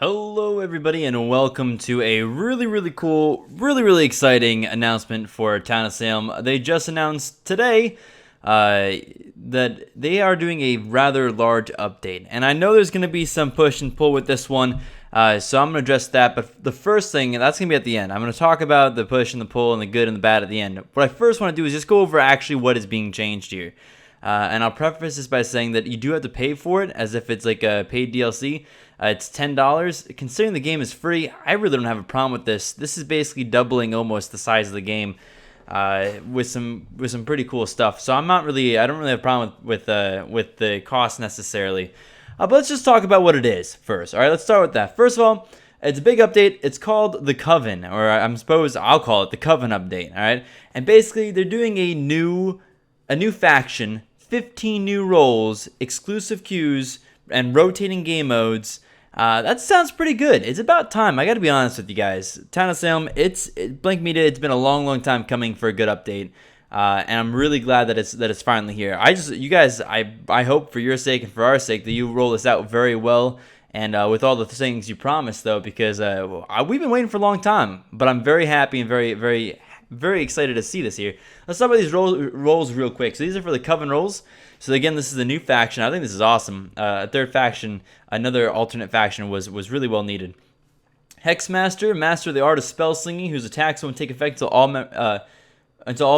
Hello everybody and welcome to a really cool, really exciting announcement for Town of Salem. They just announced today that they are doing a rather large update. And I know there's going to be some push and pull with this one, so I'm going to address that. But the first thing, that's going to be at the end. I'm going to talk about the push and the pull and the good and the bad at the end. What I first want to do is just go over actually what is being changed here. And I'll preface this by saying that you do have to pay for it as if it's like a paid DLC. It's $10. Considering the game is free, I really don't have a problem with this. This is basically doubling almost the size of the game with some pretty cool stuff. So I don't really have a problem with the cost necessarily. But let's just talk about what it is first. All right, let's start with that. First of all, it's a big update. It's called the Coven, or I'll call it the Coven update. All right, and basically they're doing a new faction, 15 new roles, exclusive queues, and rotating game modes. That sounds pretty good. It's about time. I got to be honest with you guys. Town of Salem, Blank Media. It's been a long time coming for a good update, and I'm really glad that it's finally here. You guys, I hope for your sake and for our sake that you roll this out very well and with all the things you promised, though, because we've been waiting for a long time. But I'm very happy and very excited to see this here. Let's talk about these roles real quick. So these are for the Coven roles. So again, this is a new faction. I think this is awesome. A third faction, another alternate faction, was really well needed. Hexmaster, master of the art of spell slinging, whose attacks won't take effect until all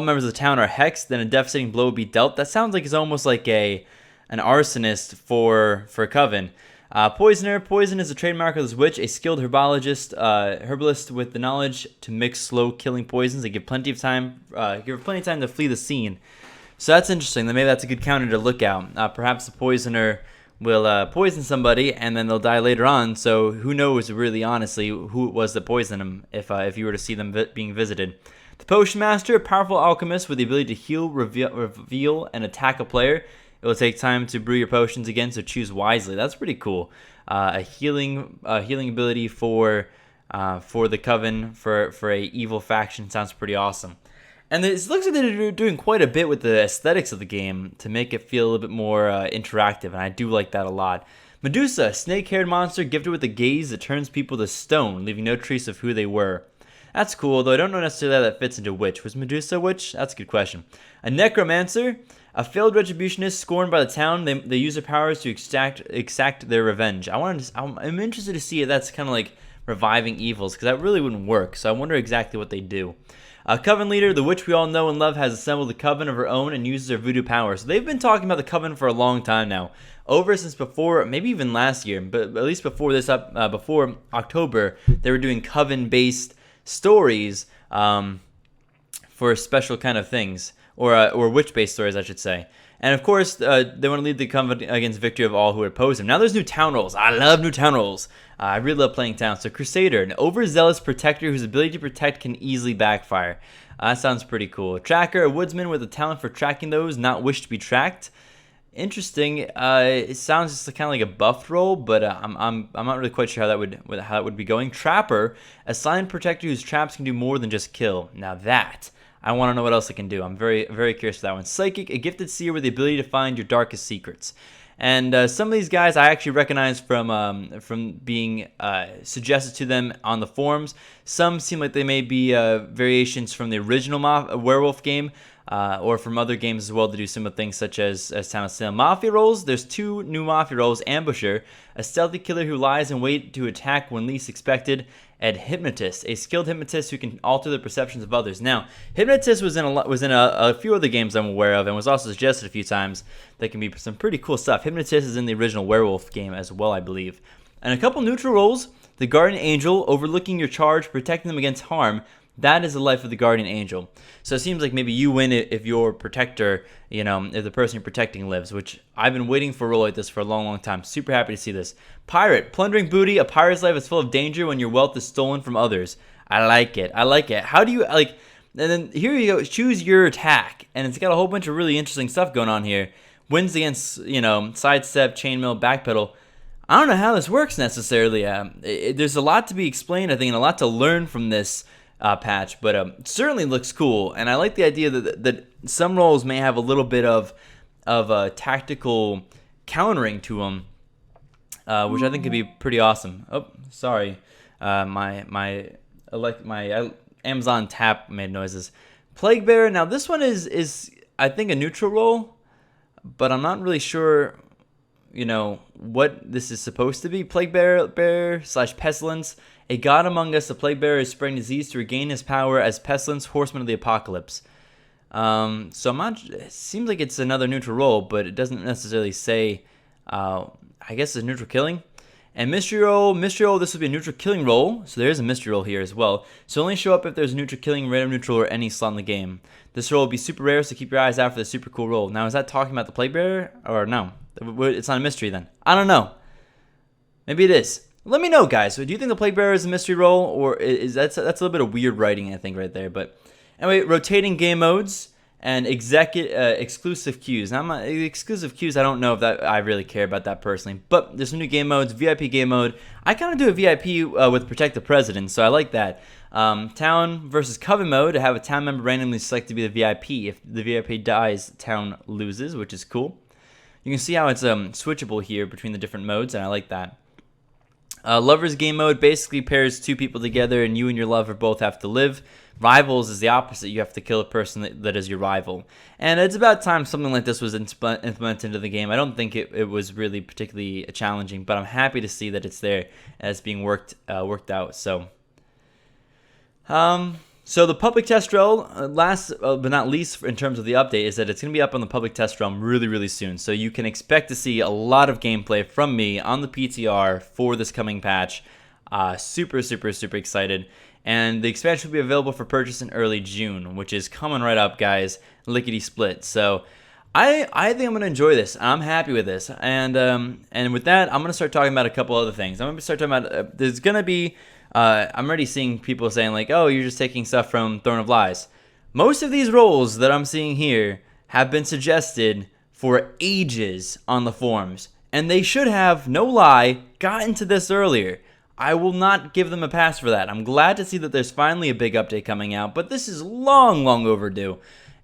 members of the town are hexed. Then a devastating blow will be dealt. That sounds like it's almost like an arsonist for Coven. Poisoner. Poison is a trademark of this witch, a skilled herbalist with the knowledge to mix slow killing poisons. They give plenty of time to flee the scene. So that's interesting. Maybe that's a good counter to look out. Perhaps the poisoner will poison somebody and then they'll die later on. So who knows really honestly who it was that poisoned them if you were to see them being visited. The Potion Master, a powerful alchemist with the ability to heal, reveal, and attack a player. It will take time to brew your potions again, so choose wisely. That's pretty cool. A healing ability for the Coven for a evil faction sounds pretty awesome. And it looks like they're doing quite a bit with the aesthetics of the game to make it feel a little bit more interactive, and I do like that a lot. Medusa, a snake-haired monster gifted with a gaze that turns people to stone, leaving no trace of who they were. That's cool, though I don't know necessarily how that fits into witch. Was Medusa a witch? That's a good question. A Necromancer, a failed retributionist scorned by the town. They use their powers to exact their revenge. I'm interested to see if that's kind of like reviving evils, because that really wouldn't work. So I wonder exactly what they do. Coven Leader, the witch we all know and love, has assembled a coven of her own and uses her voodoo power. So they've been talking about the Coven for a long time now, since before, maybe even last year, but at least before before October, they were doing Coven-based stories for special kind of things, or witch-based stories, I should say. And of course, they want to lead the Coven against victory of all who oppose him. Now there's new town roles. I love new town roles. I really love playing town. So Crusader, an overzealous protector whose ability to protect can easily backfire. That sounds pretty cool. Tracker, a woodsman with a talent for tracking those not wish to be tracked. Interesting. It sounds just kind of like a buffed role, but I'm not really quite sure how that would be going. Trapper, a silent protector whose traps can do more than just kill. Now that, I want to know what else it can do. I'm very curious for that one. Psychic, a gifted seer with the ability to find your darkest secrets. And some of these guys I actually recognize from being suggested to them on the forums. Some seem like they may be variations from the original werewolf game, or from other games as well to do similar things such as Town of Salem. Mafia roles, there's two new Mafia roles. Ambusher, a stealthy killer who lies in wait to attack when least expected. And Hypnotist, a skilled hypnotist who can alter the perceptions of others. Now, Hypnotist was in a few other games I'm aware of, and was also suggested a few times. That can be some pretty cool stuff. Hypnotist is in the original werewolf game as well, I believe. And a couple neutral roles. The Guardian Angel, overlooking your charge, protecting them against harm. That is the life of the Guardian Angel. So it seems like maybe you win it if your protector, if the person you're protecting lives, which I've been waiting for a role like this for a long time. Super happy to see this. Pirate, plundering booty. A pirate's life is full of danger when your wealth is stolen from others. I like it. How do you, and then here you go, choose your attack. And it's got a whole bunch of really interesting stuff going on here. Wins against, sidestep, chainmail, backpedal. I don't know how this works necessarily. There's a lot to be explained, I think, and a lot to learn from this patch, but it certainly looks cool, and I like the idea that some roles may have a little bit of tactical countering to them, which I think could be pretty awesome. Oh, sorry, Amazon tap made noises. Plague Bearer. Now this one is I think a neutral role, but I'm not really sure, what this is supposed to be. Plague Bearer / Pestilence. A god among us, the Plague Bearer is spreading disease to regain his power as Pestilence, Horseman of the Apocalypse. So I'm not. It seems like it's another neutral role, but it doesn't necessarily say. I guess it's neutral killing. And mystery role. This would be a neutral killing role. So there is a mystery role here as well. So only show up if there's a neutral killing, random neutral, or any slot in the game. This role will be super rare, so keep your eyes out for the super cool role. Now, is that talking about the Plague Bearer, or no? It's not a mystery then. I don't know. Maybe it is. Let me know, guys. So do you think the Plague Bearer is a mystery role, or is that's a little bit of weird writing, I think, right there. But anyway, rotating game modes and exclusive queues. Now, exclusive queues, I don't know if that I really care about that personally. But there's some new game modes. VIP game mode. I kind of do a VIP with Protect the President, so I like that. Town versus Coven mode. To have a town member randomly select to be the VIP. If the VIP dies, town loses, which is cool. You can see how it's switchable here between the different modes, and I like that. Lovers game mode basically pairs two people together, and you and your lover both have to live. Rivals is the opposite. You have to kill a person that is your rival. And it's about time something like this was implemented into the game. I don't think it was really particularly challenging, but I'm happy to see that it's there and it's being worked out. So the public test realm, last but not least in terms of the update, is that it's going to be up on the public test realm really, really soon. So you can expect to see a lot of gameplay from me on the PTR for this coming patch. Super, super, super excited. And the expansion will be available for purchase in early June, which is coming right up, guys. Lickety split. So I think I'm going to enjoy this. I'm happy with this. And with that, I'm going to start talking about a couple other things. I'm going to start talking about, there's going to be, I'm already seeing people saying like, oh, you're just taking stuff from Throne of Lies. Most of these roles that I'm seeing here have been suggested for ages on the forums. And they should have, no lie, gotten to this earlier. I will not give them a pass for that. I'm glad to see that there's finally a big update coming out, but this is long, long overdue.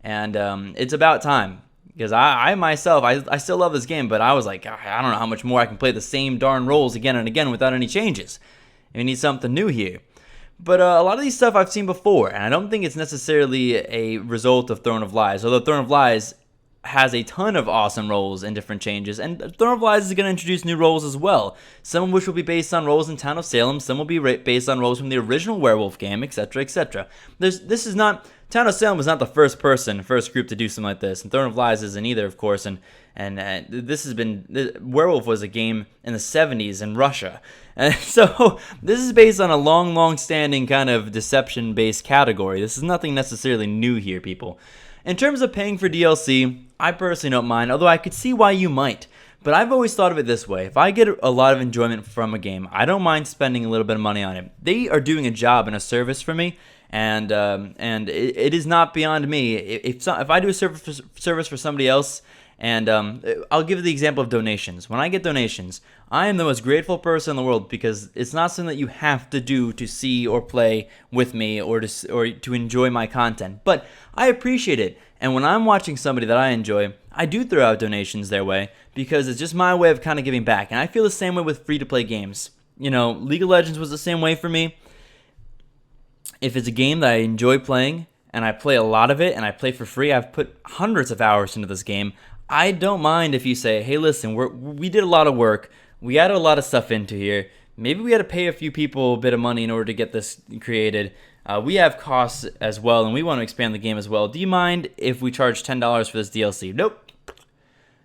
And it's about time. Because I myself, I still love this game, but I was like, I don't know how much more I can play the same darn roles again and again without any changes. We need something new here. But a lot of these stuff I've seen before, and I don't think it's necessarily a result of Throne of Lies. Although Throne of Lies has a ton of awesome roles and different changes, and Throne of Lies is going to introduce new roles as well. Some of which will be based on roles in Town of Salem, some will be based on roles from the original Werewolf game, etc., etc. This is not... Town of Salem was not the first group to do something like this, and Throne of Lies isn't either, of course, and this has been... Werewolf was a game in the 70s in Russia, and so this is based on a long-standing kind of deception-based category. This is nothing necessarily new here, people. In terms of paying for DLC, I personally don't mind, although I could see why you might. But I've always thought of it this way. If I get a lot of enjoyment from a game, I don't mind spending a little bit of money on it. They are doing a job and a service for me, and it is not beyond me. If I do a service for somebody else, and I'll give the example of donations. When I get donations, I am the most grateful person in the world because it's not something that you have to do to see or play with me or to enjoy my content. But I appreciate it. And when I'm watching somebody that I enjoy, I do throw out donations their way because it's just my way of kind of giving back. And I feel the same way with free-to-play games. You know, League of Legends was the same way for me. If it's a game that I enjoy playing and I play a lot of it and I play for free, I've put hundreds of hours into this game. I don't mind if you say, hey, listen, we did a lot of work. We added a lot of stuff into here. Maybe we had to pay a few people a bit of money in order to get this created. We have costs as well, and we want to expand the game as well. Do you mind if we charge $10 for this DLC? Nope.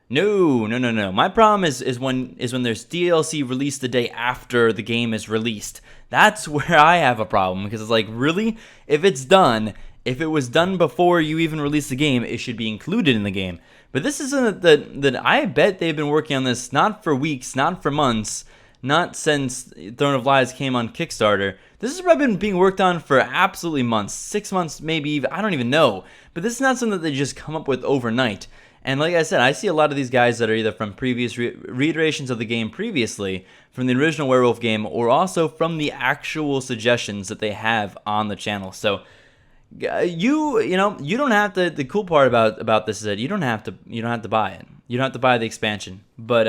No. My problem is when there's DLC released the day after the game is released. That's where I have a problem, because it's like, really? If it's done, if it was done before you even release the game, it should be included in the game. But this isn't that I bet they've been working on this not for weeks, not for months, not since Throne of Lies came on Kickstarter. This has probably been being worked on for absolutely months, 6 months, maybe even, I don't even know. But this is not something that they just come up with overnight. And like I said, I see a lot of these guys that are either from previous reiterations of the game previously, from the original Werewolf game, or also from the actual suggestions that they have on the channel. So you don't have to. The cool part about this is that you don't have to buy it. You don't have to buy the expansion. But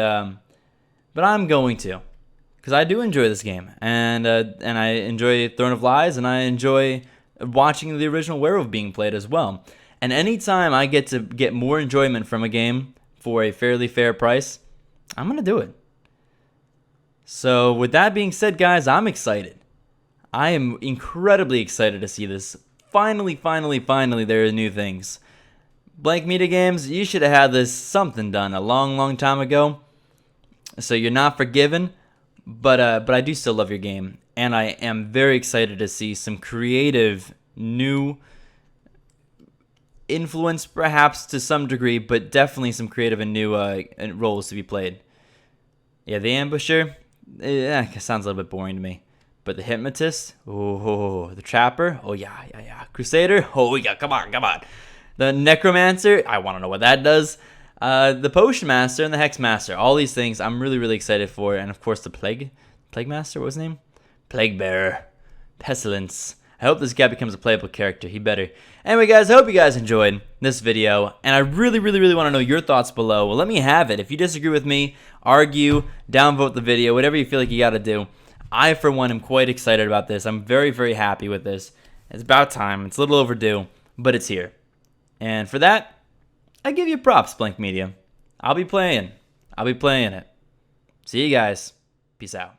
but I'm going to, because I do enjoy this game, and I enjoy Throne of Lies, and I enjoy watching the original Werewolf being played as well. And anytime I get to get more enjoyment from a game for a fairly fair price, I'm gonna do it. So with that being said, guys, I'm excited. I am incredibly excited to see this. Finally, there are new things. Blank Media Games, you should have had this something done a long time ago. So you're not forgiven, but I do still love your game, and I am very excited to see some creative new influence, perhaps to some degree, but definitely some creative and new roles to be played. Yeah, the Ambusher, sounds a little bit boring to me. But the Hypnotist, oh, the Trapper, oh yeah. Crusader, oh yeah, come on. The Necromancer, I want to know what that does. The Potion Master and the Hex Master, all these things I'm really excited for. And of course the Plague Master, what was his name? Plague Bearer, Pestilence. I hope this guy becomes a playable character. He better. Anyway, guys, I hope you guys enjoyed this video, and I really want to know your thoughts below. Well, let me have it. If you disagree with me, argue, downvote the video, whatever you feel like you got to do. I, for one, am quite excited about this. I'm very happy with this. It's about time. It's a little overdue, but it's here. And for that, I give you props, Blank Media. I'll be playing it. See you guys. Peace out.